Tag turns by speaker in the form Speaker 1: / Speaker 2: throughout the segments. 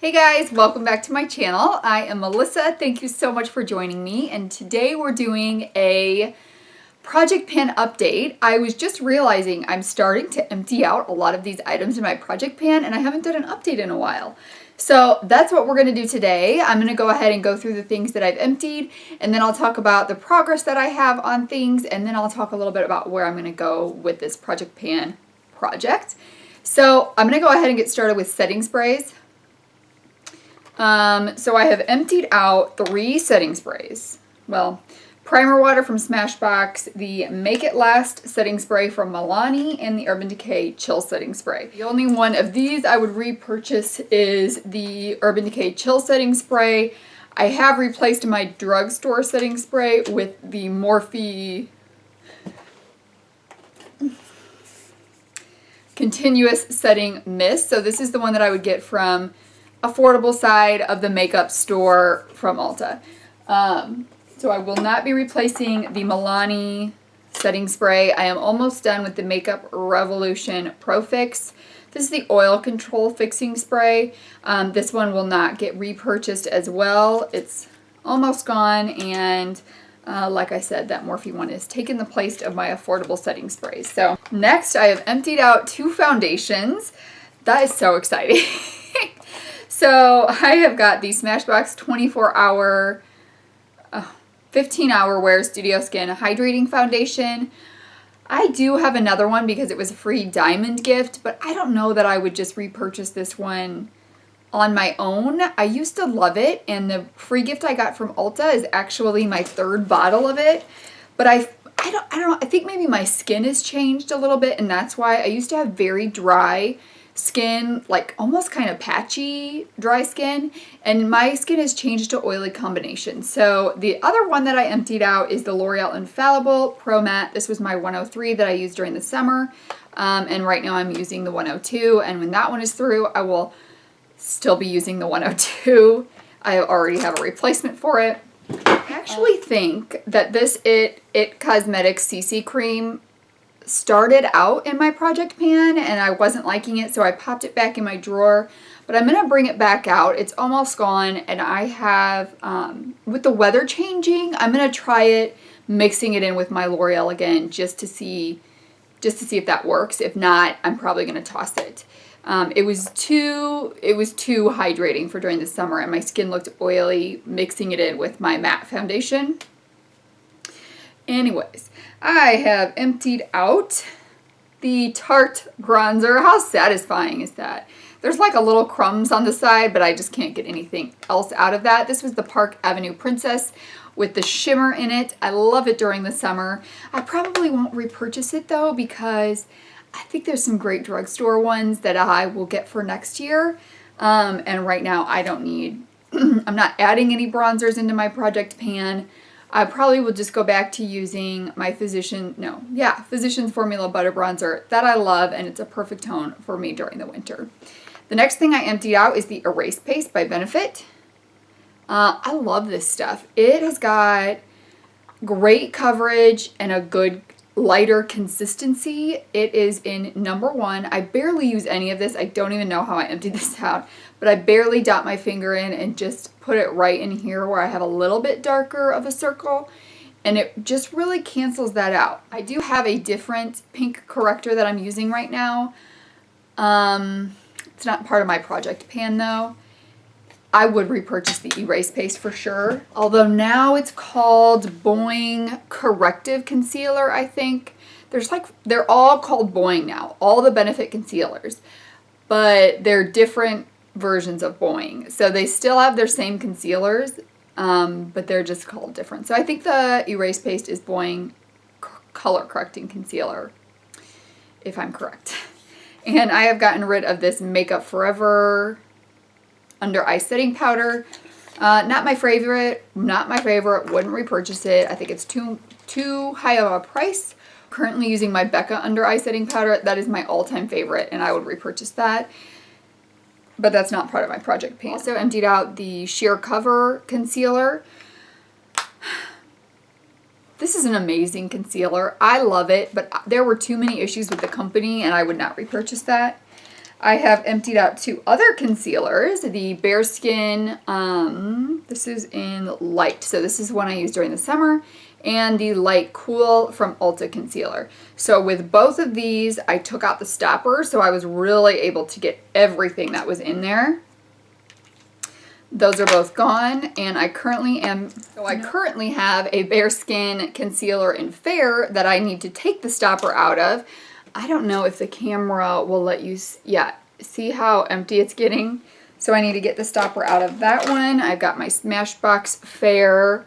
Speaker 1: Hey guys, welcome back to my channel. I am Melissa. Thank you so much for joining me. And today we're doing a project pan update. I was just realizing I'm starting to empty out a lot of these items in my project pan and I haven't done an update in a while. So that's what we're going to do today. I'm going to go ahead and go through the things that I've emptied, and then I'll talk about the progress that I have on things, and then I'll talk a little bit about where I'm going to go with this project pan project. So I'm going to go ahead and get started with setting sprays. So I have emptied out 3 setting sprays. Well, primer water from Smashbox, the Make It Last setting spray from Milani, and the Urban Decay Chill setting spray. The only one of these I would repurchase is the Urban Decay Chill setting spray. I have replaced my drugstore setting spray with the Morphe Continuous Setting Mist. So this is the one that I would get from affordable side of the makeup store from Ulta. So I will not be replacing the Milani setting spray. I am almost done with the Makeup Revolution Pro Fix. This is the oil control fixing spray. This one will not get repurchased as well. It's almost gone, and like I said, that Morphe one is taking the place of my affordable setting sprays. So next I have emptied out 2 foundations. That is so exciting. So I have got the Smashbox 24-hour, 15-hour Wear Studio Skin Hydrating Foundation. I do have another one because it was a free diamond gift, but I don't know that I would just repurchase this one on my own. I used to love it, and the free gift I got from Ulta is actually my 3rd bottle of it. But I think maybe my skin has changed a little bit, and that's why. I used to have very dry skin, like almost kind of patchy dry skin, and my skin has changed to oily combination. So the other one that I emptied out is the L'Oreal Infallible Pro Matte. This was my 103 that I used during the summer, and right now I'm using the 102, and when that one is through I will still be using the 102. I already have a replacement for it. I actually think that this It Cosmetics CC cream started out in my project pan and I wasn't liking it, so I popped it back in my drawer, but I'm gonna bring it back out. It's almost gone, and I have with the weather changing, I'm gonna try it mixing it in with my L'Oreal again just to see if that works. If not, I'm probably gonna toss it. It was too hydrating for during the summer, and my skin looked oily mixing it in with my matte foundation. Anyways, I have emptied out the Tarte bronzer. How satisfying is that? There's like a little crumbs on the side, but I just can't get anything else out of that. This was the Park Avenue Princess with the shimmer in it. I love it during the summer. I probably won't repurchase it though, because I think there's some great drugstore ones that I will get for next year. And right now I don't need, I'm not adding any bronzers into my project pan. I probably will just go back to using my Physicians Formula Butter Bronzer that I love, and it's a perfect tone for me during the winter. The next thing I emptied out is the Erase Paste by Benefit. I love this stuff. It has got great coverage and a good lighter consistency. It is in number 1. I barely use any of this. I don't even know how I emptied this out, but I barely dot my finger in and just put it right in here where I have a little bit darker of a circle, and it just really cancels that out. I do have a different pink corrector that I'm using right now. It's not part of my project pan though. I would repurchase the Erase Paste for sure. Although now it's called Boing Corrective Concealer, I think. They're all called Boing now, all the Benefit concealers. But they're different versions of Boing. So they still have their same concealers, but they're just called different. So I think the Erase Paste is Boing Color Correcting Concealer, if I'm correct. And I have gotten rid of this Makeup Forever Under Eye Setting Powder. Not my favorite, wouldn't repurchase it. I think it's too high of a price. Currently using my Becca Under Eye Setting Powder. That is my all-time favorite, and I would repurchase that. But that's not part of my project pan. Also emptied out the Sheer Cover Concealer. This is an amazing concealer. I love it, but there were too many issues with the company, and I would not repurchase that. I have emptied out 2 other concealers, the Bearskin, this is in Light, so this is one I used during the summer, and the Light Cool from Ulta Concealer. So with both of these, I took out the stopper, so I was really able to get everything that was in there. Those are both gone, and I currently have a Bearskin concealer in Fair that I need to take the stopper out of. I don't know if the camera will let you, see how empty it's getting? So I need to get the stopper out of that one. I've got my Smashbox Fair.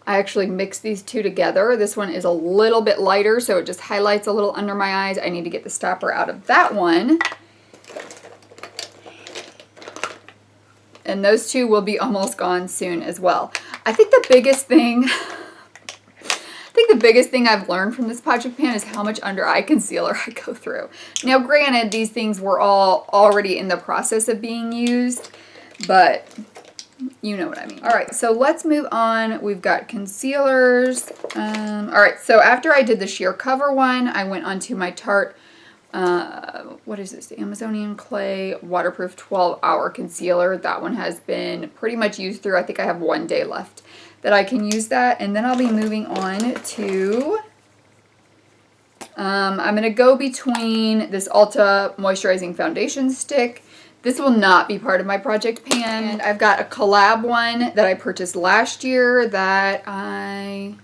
Speaker 1: I actually mixed these two together. This one is a little bit lighter, so it just highlights a little under my eyes. I need to get the stopper out of that one. And those two will be almost gone soon as well. I think the biggest thing I've learned from this project pan is how much under eye concealer I go through. Now granted, these things were all already in the process of being used, but you know what I mean. All right, so let's move on. We've got concealers. All right, so after I did the sheer cover one, I went onto my Tarte, what is this? Amazonian Clay Waterproof 12-Hour Concealer. That one has been pretty much used through. I think I have 1 day left that I can use that. And then I'll be moving on to, I'm going to go between this Ulta Moisturizing Foundation Stick. This will not be part of my project pan. And I've got a collab one that I purchased last year that I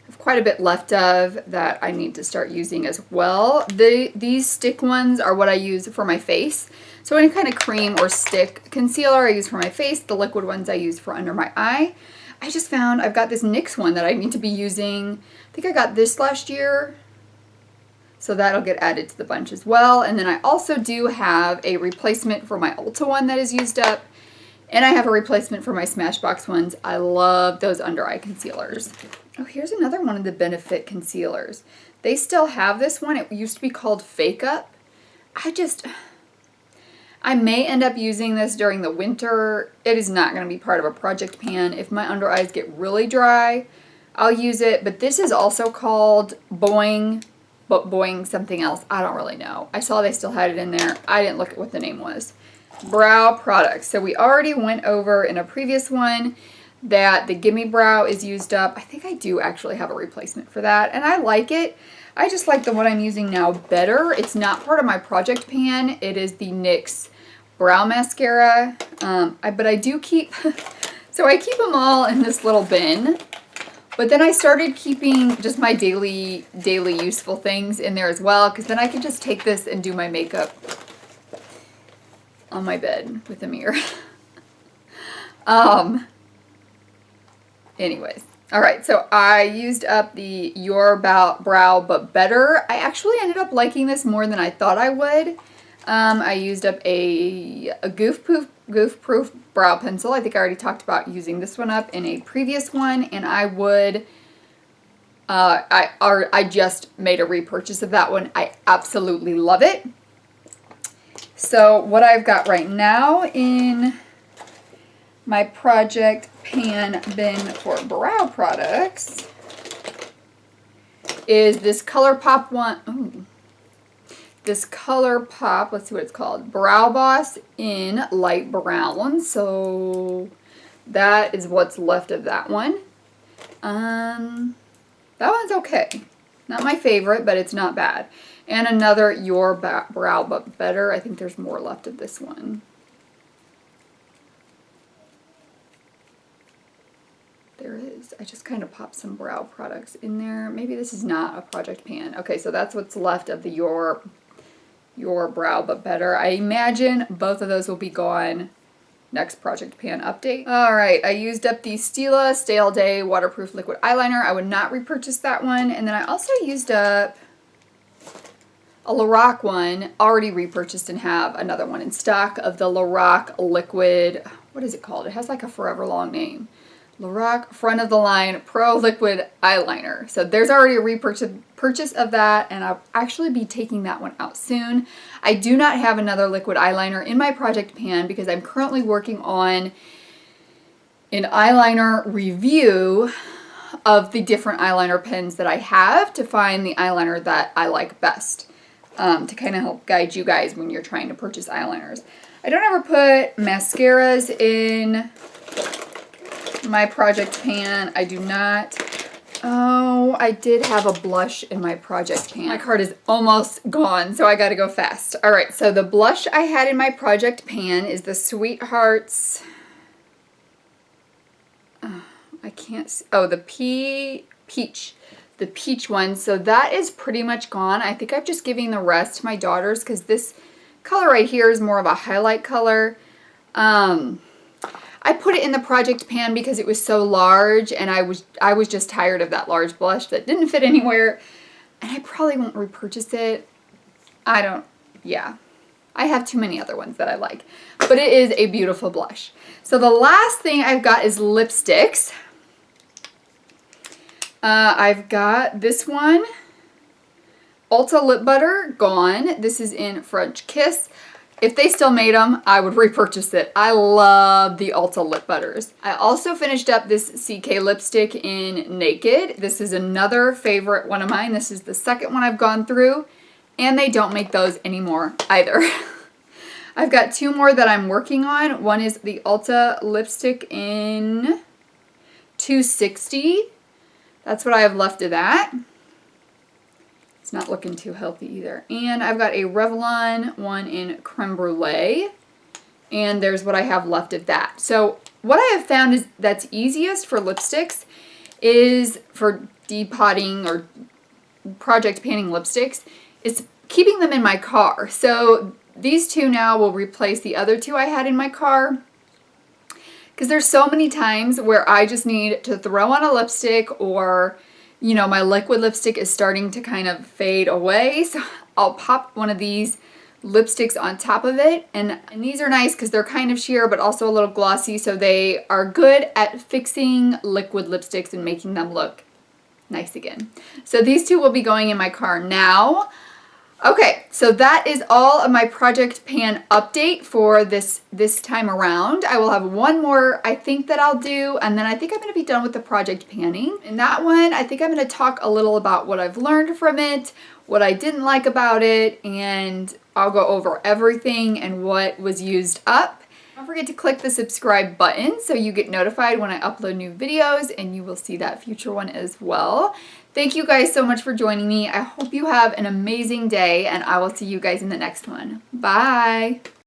Speaker 1: have quite a bit left of that I need to start using as well. These stick ones are what I use for my face. So any kind of cream or stick concealer I use for my face. The liquid ones I use for under my eye. I just found I've got this NYX one that I need to be using. I think I got this last year. So that'll get added to the bunch as well. And then I also do have a replacement for my Ulta one that is used up. And I have a replacement for my Smashbox ones. I love those under eye concealers. Oh, here's another one of the Benefit concealers. They still have this one. It used to be called Fake Up. I may end up using this during the winter. It is not going to be part of a project pan. If my under eyes get really dry, I'll use it. But this is also called Boing, but Boing something else. I don't really know. I saw they still had it in there. I didn't look at what the name was. Brow products. So we already went over in a previous one that the Gimme Brow is used up. I think I do actually have a replacement for that, and I like it. I just like the one I'm using now better. It's not part of my project pan. It is the NYX Brow Mascara, but I do keep, so I keep them all in this little bin, but then I started keeping just my daily useful things in there as well, because then I can just take this and do my makeup on my bed with a mirror. Anyways. All right, so I used up the Your Brow But Better. I actually ended up liking this more than I thought I would. I used up a goof proof brow pencil. I think I already talked about using this one up in a previous one, and I would, I just made a repurchase of that one. I absolutely love it. So what I've got right now in my project pan bin for brow products is this ColourPop one. Ooh. This ColourPop, let's see what it's called. Brow Boss in light brown. So that is what's left of that one. That one's okay. Not my favorite, but it's not bad. And another Your Brow But Better. I think there's more left of this one. There is. I just kind of popped some brow products in there. Maybe this is not a project pan. Okay, so that's what's left of the Your Brow But Better. I imagine both of those will be gone next project pan update. All right, I used up the Stila Stay All Day Waterproof Liquid Eyeliner. I would not repurchase that one. And then I also used up a Lorac one, already repurchased, and have another one in stock of the Lorac Liquid, what is it called? It has like a forever long name. Lorac Front of the Line Pro Liquid Eyeliner. So there's already a repurchase of that, and I'll actually be taking that one out soon. I do not have another liquid eyeliner in my project pan because I'm currently working on an eyeliner review of the different eyeliner pens that I have to find the eyeliner that I like best. to kind of help guide you guys when you're trying to purchase eyeliners. I don't ever put mascaras in my project pan. I do not. Oh, I did have a blush in my project pan. My card is almost gone, so I gotta go fast. All right, so the blush I had in my project pan is the Sweethearts. I can't see. Oh, the peach. The peach one. So that is pretty much gone. I think I'm just giving the rest to my daughters because this color right here is more of a highlight color. I put it in the project pan because it was so large, and I was just tired of that large blush that didn't fit anywhere, and I probably won't repurchase it. Yeah. I have too many other ones that I like, but it is a beautiful blush. So the last thing I've got is lipsticks. I've got this one, Ulta Lip Butter, gone. This is in French Kiss. If they still made them, I would repurchase it. I love the Ulta Lip Butters. I also finished up this CK lipstick in Naked. This is another favorite one of mine. This is the second one I've gone through, and they don't make those anymore either. I've got two more that I'm working on. One is the Ulta lipstick in 260. That's what I have left of that. It's not looking too healthy either. And I've got a Revlon one in Creme Brulee. And there's what I have left of that. So what I have found is that's easiest for lipsticks is for depotting or project panning lipsticks is keeping them in my car. So these two now will replace the other two I had in my car. Because there's so many times where I just need to throw on a lipstick, or, you know, my liquid lipstick is starting to kind of fade away. So I'll pop one of these lipsticks on top of it. And these are nice because they're kind of sheer but also a little glossy. So they are good at fixing liquid lipsticks and making them look nice again. So these two will be going in my car now. Okay, so that is all of my project pan update for this time around. I will have one more, I think, that I'll do, and then I think I'm going to be done with the project panning. In that one, I think I'm going to talk a little about what I've learned from it, what I didn't like about it, and I'll go over everything and what was used up. Don't forget to click the subscribe button so you get notified when I upload new videos, and you will see that future one as well. Thank you guys so much for joining me. I hope you have an amazing day, and I will see you guys in the next one. Bye!